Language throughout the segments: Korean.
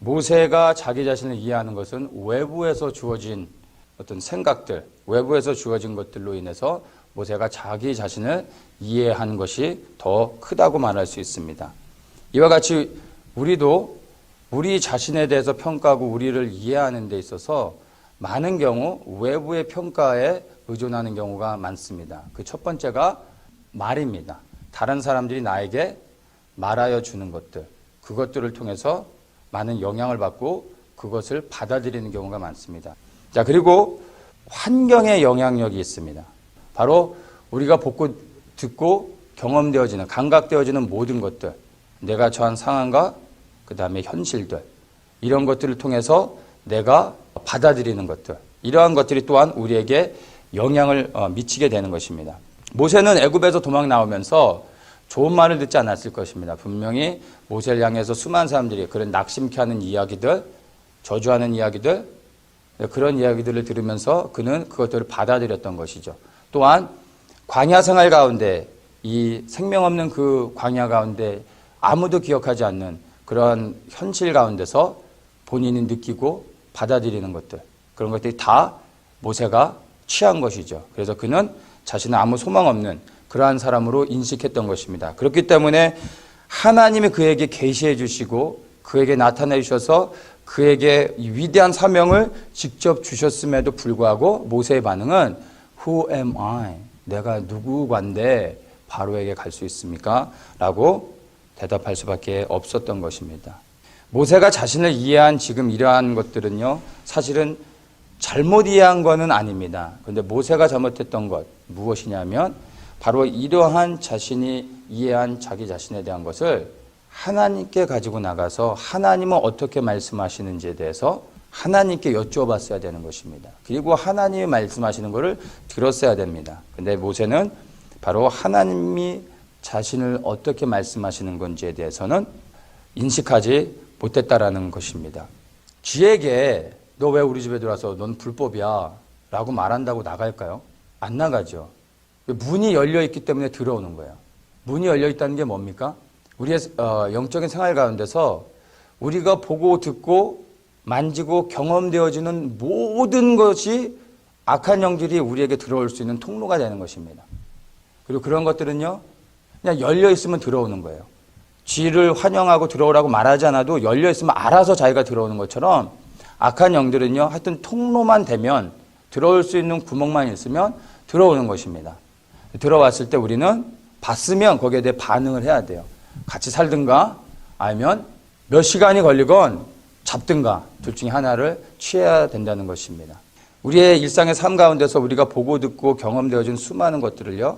모세가 자기 자신을 이해하는 것은 외부에서 주어진 어떤 생각들, 외부에서 주어진 것들로 인해서 모세가 자기 자신을 이해한 것이 더 크다고 말할 수 있습니다. 이와 같이 우리도 우리 자신에 대해서 평가하고 우리를 이해하는 데 있어서 많은 경우 외부의 평가에 의존하는 경우가 많습니다. 그 첫 번째가 말입니다. 다른 사람들이 나에게 말하여 주는 것들, 그것들을 통해서 많은 영향을 받고 그것을 받아들이는 경우가 많습니다. 자, 그리고 환경의 영향력이 있습니다. 바로 우리가 보고 듣고 경험되어지는, 감각되어지는 모든 것들, 내가 처한 상황과 그 다음에 현실들, 이런 것들을 통해서 내가 받아들이는 것들, 이러한 것들이 또한 우리에게 영향을 미치게 되는 것입니다. 모세는 애굽에서 도망 나오면서 좋은 말을 듣지 않았을 것입니다. 분명히 모세를 향해서 수많은 사람들이 그런 낙심케 하는 이야기들, 저주하는 이야기들, 그런 이야기들을 들으면서 그는 그것들을 받아들였던 것이죠. 또한 광야 생활 가운데, 이 생명 없는 그 광야 가운데 아무도 기억하지 않는 그런 현실 가운데서 본인이 느끼고 받아들이는 것들, 그런 것들이 다 모세가 취한 것이죠. 그래서 그는 자신은 아무 소망 없는 그러한 사람으로 인식했던 것입니다. 그렇기 때문에 하나님이 그에게 계시해 주시고 그에게 나타내 주셔서 그에게 위대한 사명을 직접 주셨음에도 불구하고 모세의 반응은 Who am I? 내가 누구관데 바로에게 갈 수 있습니까? 라고 대답할 수밖에 없었던 것입니다. 모세가 자신을 이해한 지금 이러한 것들은요, 사실은 잘못 이해한 것은 아닙니다. 그런데 모세가 잘못했던 것 무엇이냐면 바로 이러한 자신이 이해한 자기 자신에 대한 것을 하나님께 가지고 나가서 하나님은 어떻게 말씀하시는지에 대해서 하나님께 여쭈어봤어야 되는 것입니다. 그리고 하나님이 말씀하시는 것을 들었어야 됩니다. 그런데 모세는 바로 하나님이 자신을 어떻게 말씀하시는 건지에 대해서는 인식하지 못했다라는 것입니다. 쥐에게 너 왜 우리 집에 들어와서 넌 불법이야 라고 말한다고 나갈까요? 안 나가죠. 문이 열려있기 때문에 들어오는 거예요. 문이 열려있다는 게 뭡니까? 우리의 영적인 생활 가운데서 우리가 보고 듣고 만지고 경험되어지는 모든 것이 악한 영들이 우리에게 들어올 수 있는 통로가 되는 것입니다. 그리고 그런 것들은요, 그냥 열려있으면 들어오는 거예요. 쥐를 환영하고 들어오라고 말하지 않아도 열려있으면 알아서 자기가 들어오는 것처럼 악한 영들은요, 하여튼 통로만 되면, 들어올 수 있는 구멍만 있으면 들어오는 것입니다. 들어왔을 때 우리는 봤으면 거기에 대해 반응을 해야 돼요. 같이 살든가 아니면 몇 시간이 걸리건 잡든가 둘 중에 하나를 취해야 된다는 것입니다. 우리의 일상의 삶 가운데서 우리가 보고 듣고 경험되어진 수많은 것들을요,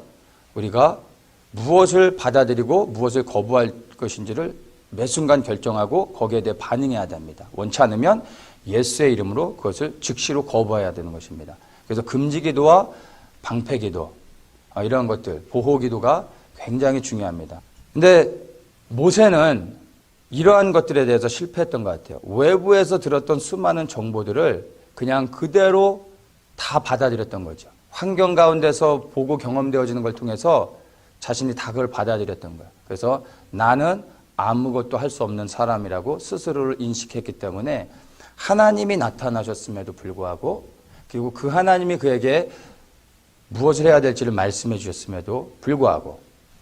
우리가 무엇을 받아들이고 무엇을 거부할 것인지를 매 순간 결정하고 거기에 대해 반응해야 됩니다. 원치 않으면 예수의 이름으로 그것을 즉시로 거부해야 되는 것입니다. 그래서 금지기도와 방패기도, 이런 것들, 보호기도가 굉장히 중요합니다. 근데 모세는 이러한 것들에 대해서 실패했던 것 같아요. 외부에서 들었던 수많은 정보들을 그냥 그대로 다 받아들였던 거죠. 환경 가운데서 보고 경험되어지는 걸 통해서 자신이 다 그걸 받아들였던 거예요. 그래서 나는 아무것도 할 수 없는 사람이라고 스스로를 인식했기 때문에 하나님이 나타나셨음에도 불구하고, 그리고 그 하나님이 그에게 무엇을 해야 될지를 말씀해 주셨음에도 불구하고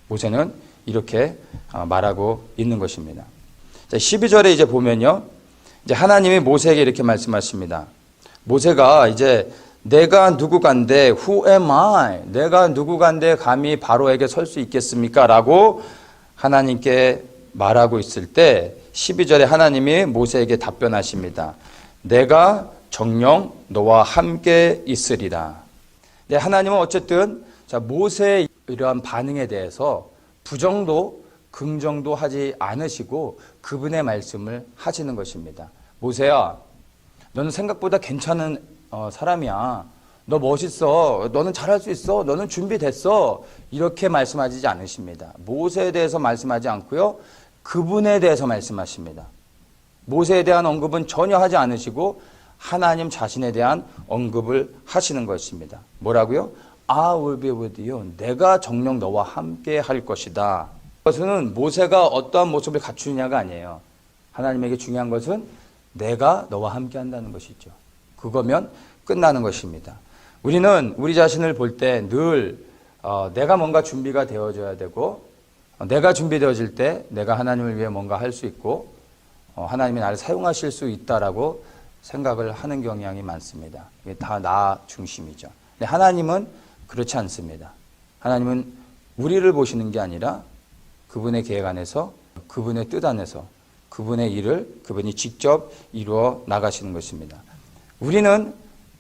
모세는 이렇게 말하고 있는 것입니다. 12절에 이제 보면요, 이제 하나님이 모세에게 이렇게 말씀하십니다. 모세가 이제 내가 누구간데 who am I? 내가 누구간데 감히 바로에게 설 수 있겠습니까? 라고 하나님께 말하고 있을 때 12절에 하나님이 모세에게 답변하십니다. 내가 정녕 너와 함께 있으리라. 네, 하나님은 어쨌든 모세의 이러한 반응에 대해서 부정도 긍정도 하지 않으시고 그분의 말씀을 하시는 것입니다. 모세야, 너는 생각보다 괜찮은 사람이야. 너 멋있어. 너는 잘할 수 있어. 너는 준비됐어. 이렇게 말씀하지 않으십니다. 모세에 대해서 말씀하지 않고요, 그분에 대해서 말씀하십니다. 모세에 대한 언급은 전혀 하지 않으시고 하나님 자신에 대한 언급을 하시는 것입니다. 뭐라고요? I will be with you. 내가 정녕 너와 함께 할 것이다. 그것은 모세가 어떠한 모습을 갖추느냐가 아니에요. 하나님에게 중요한 것은 내가 너와 함께 한다는 것이죠. 그거면 끝나는 것입니다. 우리는 우리 자신을 볼 때 늘 내가 뭔가 준비가 되어져야 되고 내가 준비되어질 때 내가 하나님을 위해 뭔가 할 수 있고 하나님이 나를 사용하실 수 있다라고 생각을 하는 경향이 많습니다. 이게 다 나 중심이죠. 근데 하나님은 그렇지 않습니다. 하나님은 우리를 보시는 게 아니라 그분의 계획 안에서 그분의 뜻 안에서 그분의 일을 그분이 직접 이루어 나가시는 것입니다. 우리는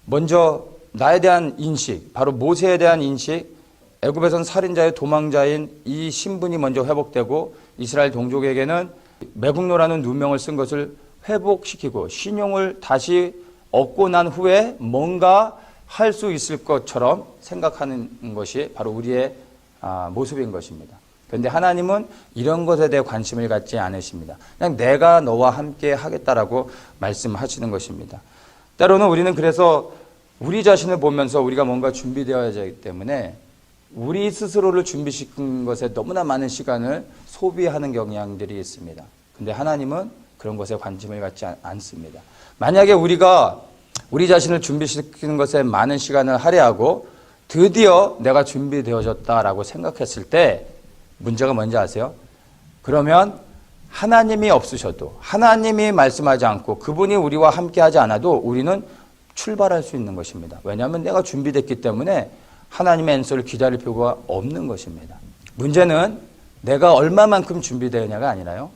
먼저 나에 대한 인식, 바로 모세에 대한 인식, 애굽에선 살인자의 도망자인 이 신분이 먼저 회복되고 이스라엘 동족에게는 매국노라는 누명을 쓴 것을 회복시키고 신용을 다시 얻고 난 후에 뭔가 할 수 있을 것처럼 생각하는 것이 바로 우리의 모습인 것입니다. 그런데 하나님은 이런 것에 대해 관심을 갖지 않으십니다. 그냥 내가 너와 함께 하겠다라고 말씀하시는 것입니다. 때로는 우리는 그래서 우리 자신을 보면서 우리가 뭔가 준비되어야 하기 때문에 우리 스스로를 준비시킨 것에 너무나 많은 시간을 소비하는 경향들이 있습니다. 근데 하나님은 그런 것에 관심을 갖지 않습니다. 만약에 우리가 우리 자신을 준비시키는 것에 많은 시간을 할애하고 드디어 내가 준비되어졌다라고 생각했을 때 문제가 뭔지 아세요? 그러면 하나님이 없으셔도 하나님이 말씀하지 않고 그분이 우리와 함께 하지 않아도 우리는 출발할 수 있는 것입니다. 왜냐하면 내가 준비됐기 때문에 하나님의 엔서를 기다릴 필요가 없는 것입니다. 문제는 내가 얼마만큼 준비되느냐가 아니라요.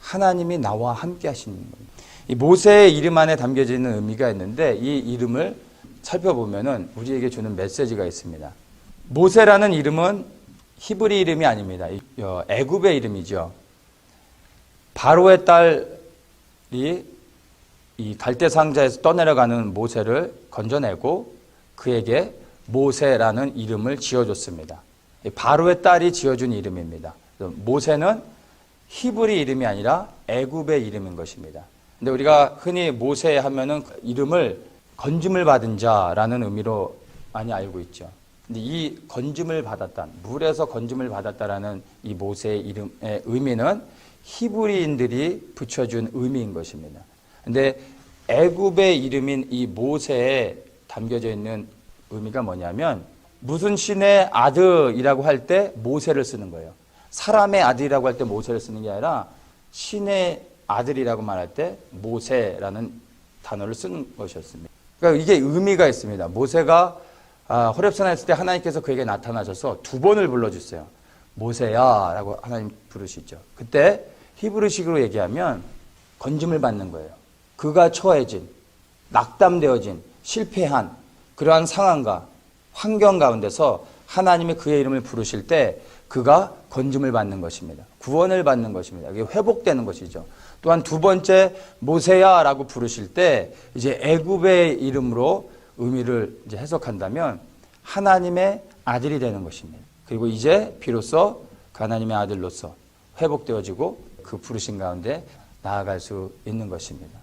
하나님이 나와 함께 하시는 거예요. 이 모세의 이름 안에 담겨져 있는 의미가 있는데 이 이름을 살펴보면은 우리에게 주는 메시지가 있습니다. 모세라는 이름은 히브리 이름이 아닙니다. 애굽의 이름이죠. 바로의 딸이 이 갈대 상자에서 떠내려가는 모세를 건져내고 그에게 모세라는 이름을 지어줬습니다. 바로의 딸이 지어준 이름입니다. 모세는 히브리 이름이 아니라 애굽의 이름인 것입니다. 근데 우리가 흔히 모세 하면은 이름을 건짐을 받은 자라는 의미로 많이 알고 있죠. 근데 이 건짐을 받았다, 물에서 건짐을 받았다라는 이 모세의 이름의 의미는 히브리인들이 붙여준 의미인 것입니다. 근데 애굽의 이름인 이 모세에 담겨져 있는 의미가 뭐냐면 무슨 신의 아들이라고 할 때 모세를 쓰는 거예요. 사람의 아들이라고 할 때 모세를 쓰는 게 아니라 신의 아들이라고 말할 때 모세라는 단어를 쓰는 것이었습니다. 그러니까 이게 의미가 있습니다. 모세가 호렙산에 있을 때 하나님께서 그에게 나타나셔서 두 번을 불러주세요. 모세야 라고 하나님 부르시죠. 그때 히브리식으로 얘기하면 건짐을 받는 거예요. 그가 처해진, 낙담되어진, 실패한 그러한 상황과 환경 가운데서 하나님이 그의 이름을 부르실 때 그가 건짐을 받는 것입니다. 구원을 받는 것입니다. 이게 회복되는 것이죠. 또한 두 번째 모세야 라고 부르실 때 이제 애굽의 이름으로 의미를 이제 해석한다면 하나님의 아들이 되는 것입니다. 그리고 이제 비로소 그 하나님의 아들로서 회복되어지고 그 부르신 가운데 나아갈 수 있는 것입니다.